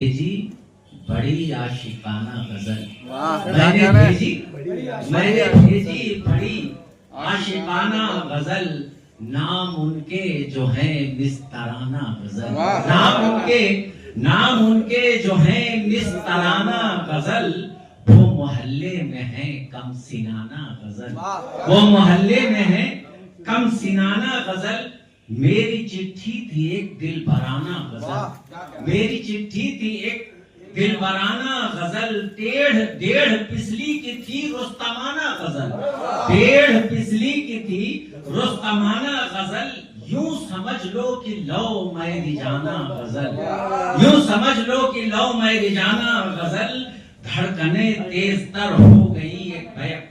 جی بڑی عاشقانہ غزل میں نے بھیجی بڑی عاشقانہ غزل نام ان کے جو ہیں مسترانہ غزل نام ان کے جو ہیں مسترانہ غزل وہ محلے میں ہیں کم سینانہ غزل وہ محلے میں ہیں کم سینانہ غزل میری چٹھی تھی ایک دل بھرانہ غزل میری چٹھی تھی ایک دل بھرانہ غزل ڈیڑھ پسلی کی تھی رستمانہ غزل ڈیڑھ پسلی کی تھی رستمانہ غزل یوں سمجھ لو کہ لو میری جانا غزل یوں سمجھ لو کہ لو میری جانا غزل دھڑکنیں تیز تر ہو گئی ایک بیک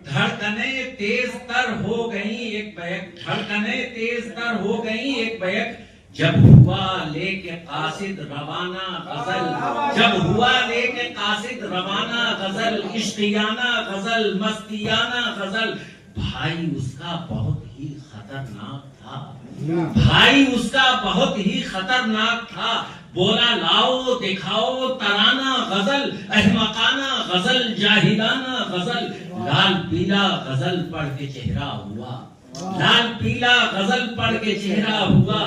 دھڑکنیں تیز تر ہو گئی ایک بیک دھڑکنیں تیز تر ہو گئی ایک بیک جب ہوا لے کے قاصد روانہ غزل جب ہوا لے کے قاصد روانہ غزل عشقیانہ غزل مستیانہ غزل بھائی اس کا بہت ہی خطرناک تھا بھائی اس کا بہت ہی خطرناک تھا بولا لاؤ دکھاؤ ترانہ غزل احمقانہ غزل جاہلانہ غزل لال پیلا غزل پڑھ کے چہرہ ہوا لال پیلا غزل پڑھ کے چہرہ ہوا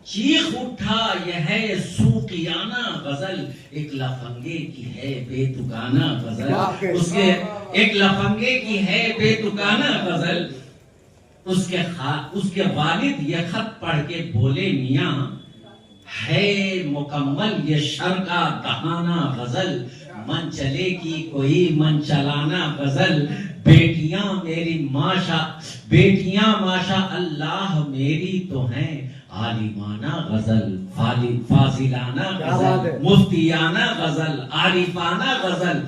چیخ اٹھا یہ ہے سوقیانہ غزل ایک لفنگے کی ہے بے تکانہ غزل اس کے ایک لفنگے کی ہے بے تکانہ غزل اس کے والد یہ خط پڑھ کے بولے میاں ہے مکمل یہ شر کا دہانہ غزل من چلے کی کوئی من چلانا غزل بیٹیاں ماشاء اللہ میری تو ہیں عالمانہ غزل فاضلانہ غزل مفتیانہ غزل عارفانہ غزل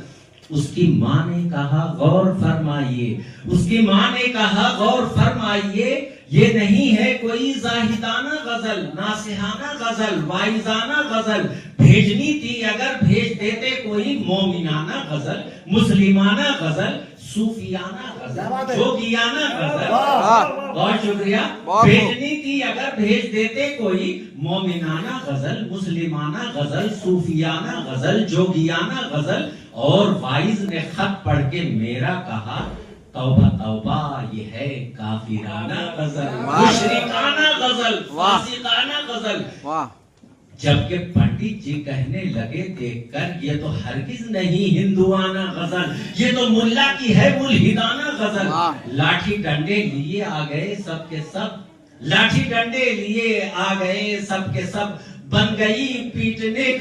اس کی ماں نے کہا غور فرمائیے اس کی ماں نے کہا غور فرمائیے یہ نہیں ہے کوئی زاہدانہ غزل ناصحانہ غزل واعظانہ غزل بھیجنی تھی اگر بھیج دیتے کوئی مومنانہ غزل مسلمانہ غزل صوفیانہ غزل جوگیانہ غزل بہت شکریہ بھیجنی تھی اگر بھیج دیتے کوئی مومنانہ غزل مسلمانہ غزل صوفیانہ غزل جوگیانہ غزل اور واعظ نے خط پڑھ کے میرا کہا توبہ توبہ یہ ہے کافرانہ غزل مشرکانہ غزل فاسقانہ غزل جبکہ پنڈت جی کہنے لگے دیکھ کر یہ تو ہرگز نہیں ہندوانہ غزل یہ تو ملا کی ہے ملحدانہ غزل لاٹھی ڈنڈے لیے آ گئے سب کے سب لاٹھی ڈنڈے لیے آ گئے سب کے سب بن گئی پیٹنے